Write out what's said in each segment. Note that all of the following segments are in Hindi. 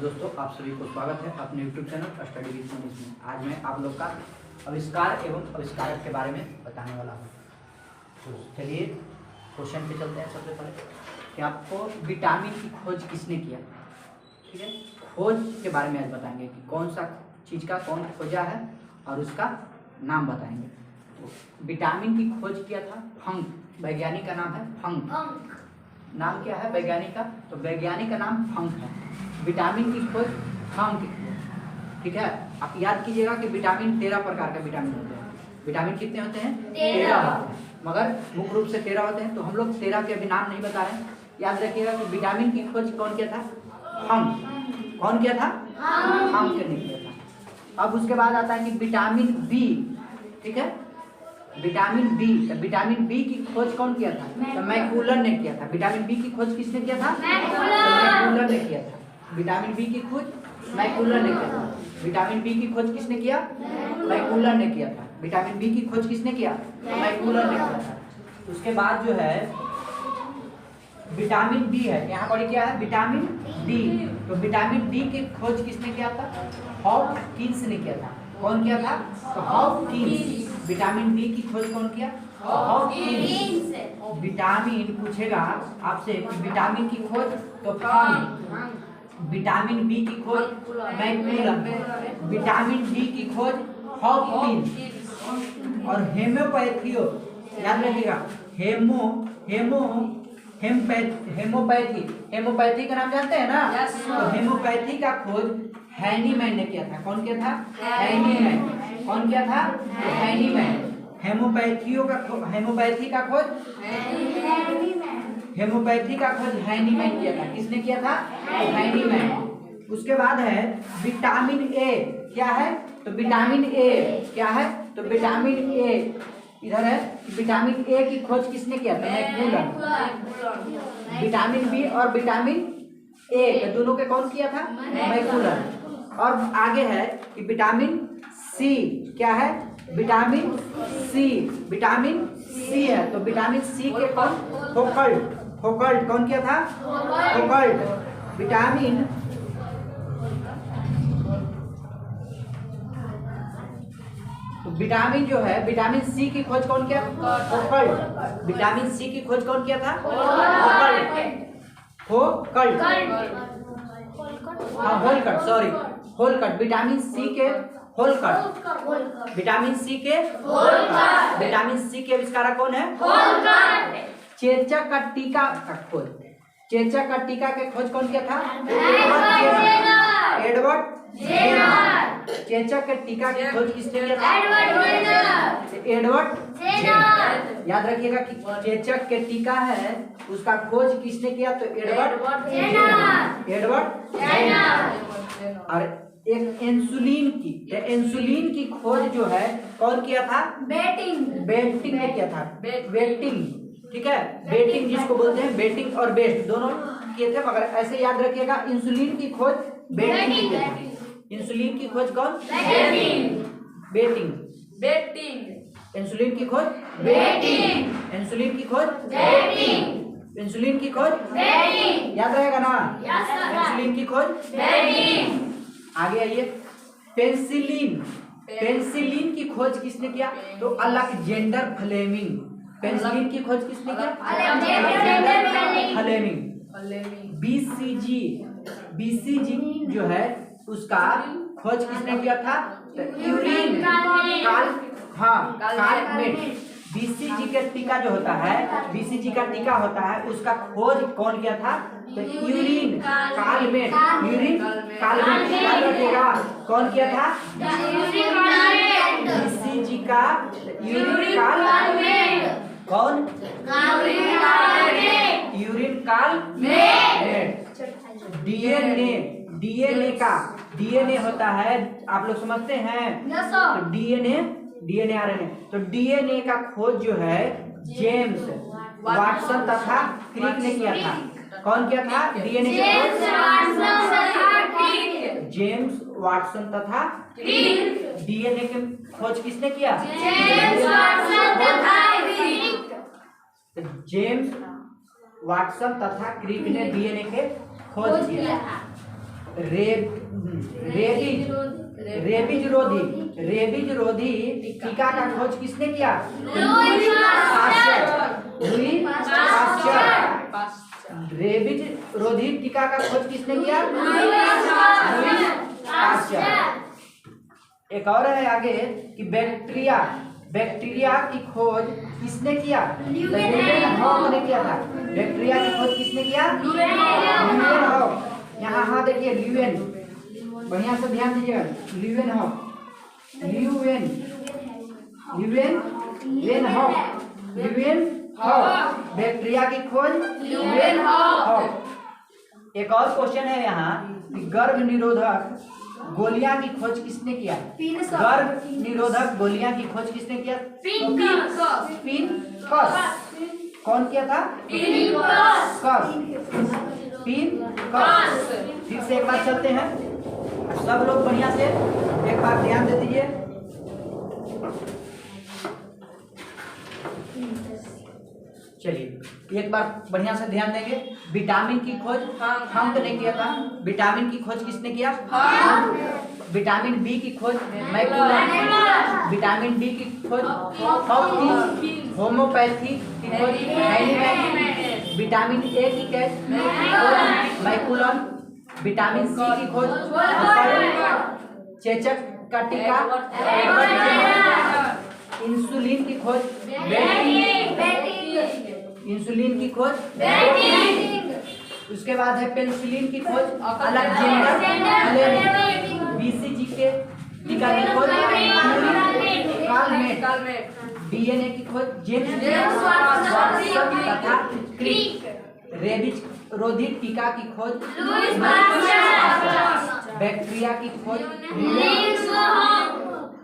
दोस्तों, आप सभी को स्वागत है अपने YouTube channel study with Manish में। आज मैं आप लोग का आविष्कार एवं आविष्कारक के बारे में बताने वाला हूँ। तो चलिए क्वेश्चन पे चलते हैं। सबसे पहले कि आपको विटामिन की खोज किसने किया, ठीक है। खोज के बारे में आज बताएंगे कि कौन सा चीज़ का कौन खोजा है और उसका नाम बताएंगे। तो विटामिन की खोज किया था फंक, वैज्ञानिक का नाम है फंक। नाम क्या है वैज्ञानिक का? तो वैज्ञानिक का नाम फंक है। विटामिन की खोज फंक, ठीक है। आप याद कीजिएगा कि विटामिन 13 प्रकार का विटामिन होते हैं। विटामिन कितने होते हैं? 13 होते हैं, मगर मुख्य रूप से 13 होते हैं। तो हम लोग 13 के अभी नाम नहीं बता रहे हैं। याद रखिएगा कि विटामिन की खोज कौन किया था? फंक। कौन किया था? फंक ने किया था। अब उसके बाद आता है कि विटामिन बी, ठीक है। विटामिन बी, विटामिन बी की खोज कौन किया था? तो मैकूलर ने किया था। विटामिन बी की खोज किसने किया था? मैकूलर ने किया था। विटामिन बी की खोज मैकूलर ने किया था। विटामिन बी की खोज किसने किया? मैकूलर ने किया था। विटामिन बी की खोज किसने किया? मैकूलर ने किया था। उसके बाद जो है विटामिन डी है, यहाँ पर क्या है? Vitamin D. तो विटामिन डी की खोज किसने किया था? हॉपकिंस ने किया था। कौन किया था? तो हॉपकिंस। विटामिन डी की खोज कौन किया? हॉपकिंस। विटामिन पूछेगा आपसे कि विटामिन की खोज तो फंक। विटामिन बी की खोज मैकूलर। विटामिन डी की खोज हॉपकिंस। और हेमोपैथियो, याद रखिएगा, हेमोपैथी का नाम जानते हैं ना? तो हेमोपैथी का खोज हैनीमैन ने किया था। कौन किया था? हैनीमैन। कौन किया था? हैनीमैन। हेमोपैथी का खोज हैनीमैन किया था। किसने किया था? हैनीमैन। उसके बाद है विटामिन ए। क्या है? तो विटामिन ए क्या है? तो विटामिन ए इधर है। विटामिन ए की खोज किसने किया था? मैकूलर। विटामिन बी और विटामिन ए दोनों के कौन किया था? मैकूलर। और आगे है कि विटामिन सी। क्या है? Vitamin C. विटामिन सी है। तो विटामिन सी के कौन? फोकल्ट। कौन किया था? फोकल्ट। विटामिन तो विटामिन जो है, विटामिन सी की खोज कौन किया? फोकल्ट। विटामिन सी की खोज कौन किया था? फोकल्ट। हाँ, होलकट, सॉरी, होलकट। विटामिन सी के होलकट। विटामिन सी के होलकट। विटामिन सी के आविष्कारक कौन है? चेचक का टीका का खोज। चेचक का टीका के खोज कौन किया था? Edward Jenner. चेचक के टीका की खोज किसने किया था? Edward Jenner. याद रखिएगा कि चेचक के टीका है, उसका खोज किसने किया? तो एडवर्ड जेनर। Edward Jenner. और एक इंसुलिन की खोज जो है कौन किया था? बेटिंग ने किया था। बेटिंग, ठीक है। बेटिंग जिसको बोलते हैं, बेटिंग और बेस्ट दोनों किए थे, मगर ऐसे याद रखिएगा इंसुलिन की खोज बेटिंग ने किया था। इंसुलिन की खोज कौन? बेटिंग। इंसुलिन की खोज बेटिंग। इंसुलिन की खोज बेटिंग। इंसुलिन की खोज बेटिंग। याद रहेगा ना? इंसुलिन की खोज बेटिंग। आगे आइए, पेंसिलिन की खोज किसने किया? तो अलेक्जेंडर फ्लेमिंग। पेंसिलिन की खोज किसने किया? Alexander Fleming. बीसीजी जो है उसका खोज किसने किया था? तो यूरिन कालमेट। बीसीजी का टीका जो होता है, बीसीजी का टीका होता है, उसका खोज कौन किया था? तो यूरिन कालमेट। याद रखिएगा, कौन किया था? बीसीजी का यूरिन कालमेट। कौन? Urine Calmette. डीएनए होता है, आप लोग समझते हैं? तो डीएनए आरएनए। तो डीएनए का खोज जो है जेम्स वाटसन तथा क्रिक ने किया था। कौन किया था? डीएनए का खोज जेम्स वाटसन तथा क्रिक। डीएनए की खोज किसने किया? जेम्स वाटसन तथा क्रिक ने डीएनए के खोज किया। रेबीज रोधी टीका का खोज किसने किया? Louis Pasteur. रेबीज रोधी टीका का खोज किसने किया? Louis Pasteur. एक और है आगे कि बैक्टीरिया की खोज किसने किया? ल्यूवेन हॉक ने किया था। बैक्टीरिया की खोज किसने किया? Leeuwenhoek. यहाँ हाँ देखिए ल्यूवेन, बढ़िया से ध्यान दीजिएगा। Leeuwenhoek, Leeuwenhoek. Bacteria की खोज ल्यूवेन हॉक। एक और क्वेश्चन है यहाँ कि गर्भ निरोधक गोलियां की खोज किसने किया? गर्भ निरोधक गोलियां की खोज किसने किया? पिनकस। कौन किया था? पिनकस। फिर से एक बार चलते हैं, सब लोग बढ़िया से एक बार ध्यान दे दीजिए। चलिए एक बार बढ़िया से ध्यान देंगे। विटामिन की खोज हंक ने किया था। विटामिन की खोज किसने किया? विटामिन बी की खोज मैकुलन। विटामिन डी की खोज हॉपकिंस। होम्योपैथी की खोज हैनीमैन। विटामिन ए की खोज मैकुलन। विटामिन सी की खोज चेचक का टीका। इंसुलिन की खोज इंसुलिन की खोज। उसके बाद है पेनिसिलिन की खोज अलेक्जेंडर फ्लेमिंग। बीसीजी के टीका की खोज कार्लमेट। डीएनए की खोज जेम्स वाटसन तथा क्रिक। रेबीज रोधी टीका की खोज बैक्टीरिया की खोज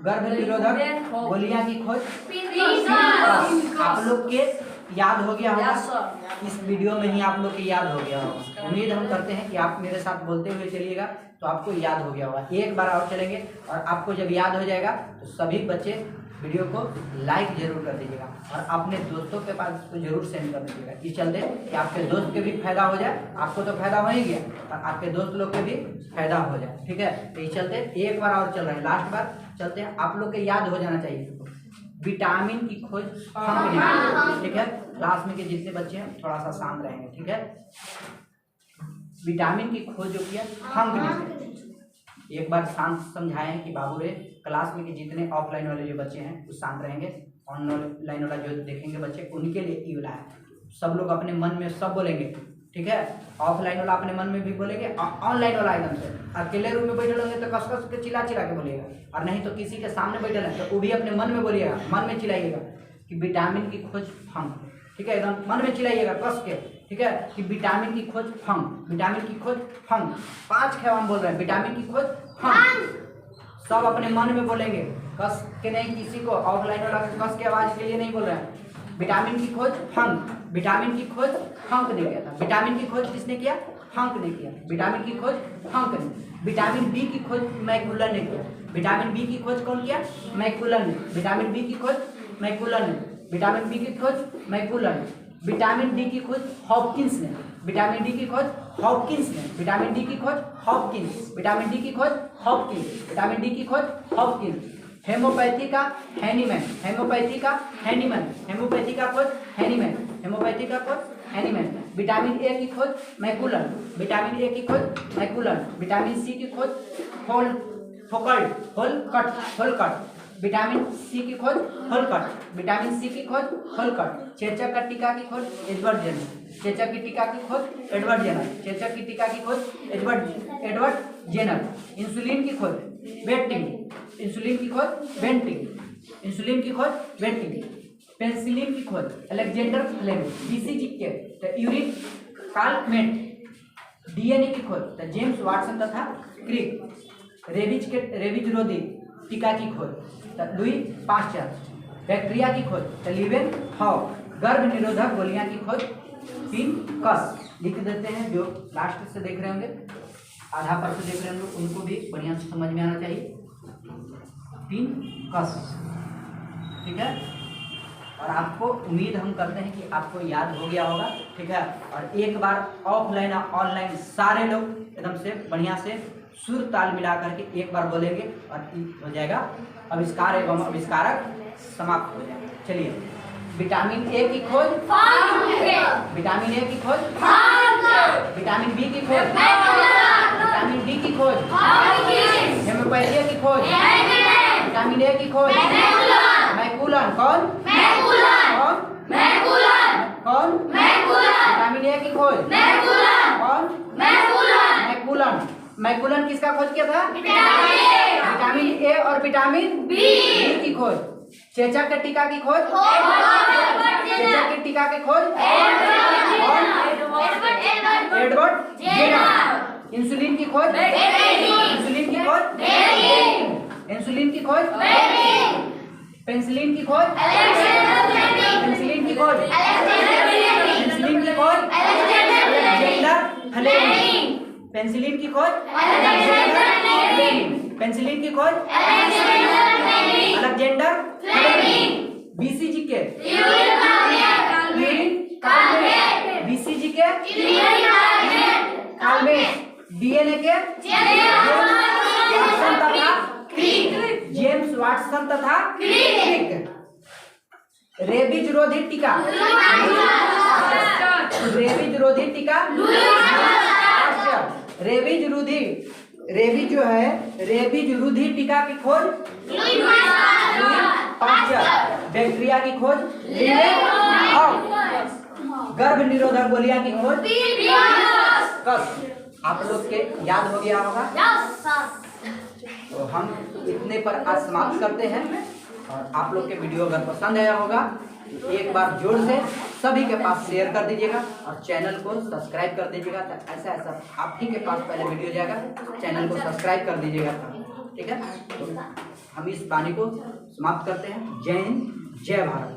गर्भ निरोधक गोलियां की खोज। आप लोग के याद हो गया होगा, इस वीडियो में ही आप लोग के याद हो गया होगा। उम्मीद हम करते हैं कि आप मेरे साथ बोलते हुए चलिएगा तो आपको याद हो गया होगा। एक बार और चलेंगे और आपको जब याद हो जाएगा तो सभी बच्चे वीडियो को लाइक जरूर कर दीजिएगा और अपने दोस्तों के पास इसको जरूर सेंड कर दीजिएगा। इस चलते कि आपके दोस्त के भी फायदा हो जाए, आपको तो फायदा हो ही गया और आपके दोस्त लोग के भी फायदा हो जाए। ठीक है, तो इस चलते एक बार और चल रहे हैं, लास्ट बार चलते हैं। आप लोग के याद हो जाना चाहिए। विटामिन की खोज ठीक है, क्लास में के जितने बच्चे हैं थोड़ा सा शांत रहेंगे। ठीक है, विटामिन की खोज जो किया हंक ने। एक बार शांत समझाएं कि बाबू रे, क्लास में के जितने ऑफलाइन वाले जो बच्चे हैं वो शांत रहेंगे, ऑनलाइन वाला जो देखेंगे बच्चे उनके लिए ई वाला है। सब लोग अपने मन में सब बोलेंगे। ठीक है, ऑफलाइन वाला अपने मन में भी बोलेंगे, ऑनलाइन वाला एकदम से अकेले रूम में बैठे होंगे तो कस कस के चिल्ला चिल्ला के बोलिएगा, और नहीं तो किसी के सामने बैठे हैं तो वो भी अपने मन में बोलिएगा, मन में चिल्लाइएगा कि विटामिन की खोज फंक। ठीक है, एकदम मन में चिल्लाइएगा कस के। ठीक है, कि विटामिन की खोज फंक, विटामिन की खोज फंक। 5 खेल हम बोल रहे हैं, विटामिन की खोज फंक। सब अपने मन में बोलेंगे, कस के नहीं, किसी को ऑफलाइन वाला कस के आवाज के लिए नहीं बोल रहे हैं। विटामिन की खोज फंक, विटामिन की खोज फंक ने किया था। विटामिन की खोज किसने किया? फंक ने किया। विटामिन की खोज फंक ने। विटामिन बी की खोज मैकुलन ने किया। विटामिन बी की खोज कौन किया? मैकुलन ने। विटामिन बी की खोज मैकुलन ने। विटामिन बी की खोज मैकुलन। विटामिन डी की खोज हॉपकिंस ने। विटामिन डी की खोज हॉपकिंस ने। विटामिन डी की खोज हॉपकिंस। विटामिन डी की खोज हॉपकिंस। विटामिन डी की खोज हॉपकिंस। हेमोपैथी का हैनीमैन। हेमोपैथी का हैनीमैन। हेमोपैथी का खोज हैनीमैन। हेमोपैथी का खोज हैनीमैन। विटामिन ए की खोज मैकुलन। विटामिन ए की खोज मैकुलन। विटामिन सी की खोज होलकट। विटामिन सी की खोज होलकट। विटामिन सी की खोज होलकट। चेचक का टीका की खोज एडवर्ड जेनर। चेचक की टीका की खोज एडवर्ड जेनर। चेचक की टीका की खोज एडवर्ड जेनर। इंसुलिन की खोज वेंटिंग। इंसुलिन की खोज वेंटिंग। इंसुलिन की खोज वेंटिंग। पेनिसिलिन की खोज अलेक्जेंडर फ्लेमिंग। बीसीजी के यूरिक कार्लमेट। डीएनए की खोज जेम्स वाटसन तथा क्रिक। रेबीज रोधी टीका की खोज लुई पाश्चर। बैक्टीरिया की खोज ल्यूवेन हॉक। गर्भ निरोधक गोलियां की खोज पिनकस। लिख देते हैं, जो लास्ट से देख रहे होंगे, आधा पर से देख रहे होंगे, उनको भी बढ़िया से समझ में आना चाहिए। पिनकस। ठीक है, और आपको उम्मीद हम करते हैं कि आपको याद हो गया होगा। ठीक है, और एक बार ऑफलाइन और ऑनलाइन सारे लोग एकदम से बढ़िया से सुर ताल मिला करके एक बार बोलेंगे और हो जाएगा आविष्कार एवं आविष्कारक समाप्त हो जाएगा। चलिए, विटामिन ए की खोज, विटामिन ए की खोज, विटामिन बी की खोज, विटामिन डी की खोज, हेमोपैथिया की खोज, विटामिन ए की खोज, मैकुलन, कौन कौन कौन, विटामिन ए की खोज कौन, मैकुलन, मैकुलन किसका खोज किया था? विटामिन ए और विटामिन बी की खोज। चेचक के टीका की खोज, चेचक के टीका की खोज एडवर्ड जेनर। इंसुलिन की खोज, इंसुलिन की खोज, इंसुलिन की खोज, पेंसिलिन की खोज, पेंसिलिन की खोज, पेंसिलिन की खोज अलेक्जेंडर फ्लेमिंग, पेंसिलिन की खोज अलेक्जेंडर फ्लेमिंग, पेंसिलिन की खोज अलेक्जेंडर फ्लेमिंग। बीसीजी के बीसीजी के काल्मेट, डीएनए के वाटसन तथा क्रिक, जेम्स वाटसन तथा क्रिक। रेबीज रोधी टीका, रेबीज रोधी टीका, रेबीज रोधी, रेबीज जो है रेबीज रोधी टीका की खोज बैक्टीरिया की खोज, गर्भ निरोधक गोलियां की खोज कब आप लोग के याद हो गया होगा। तो हम इतने पर आज समाप्त करते हैं और आप लोग के वीडियो अगर पसंद आया होगा तो एक बार जोर से सभी के पास शेयर कर दीजिएगा और चैनल को सब्सक्राइब कर दीजिएगा। तो ऐसा ऐसा आप ही के पास पहले वीडियो जाएगा, चैनल को सब्सक्राइब कर दीजिएगा, ठीक है। तो हम इस वाणी को समाप्त करते हैं। जय हिंद, जय भारत।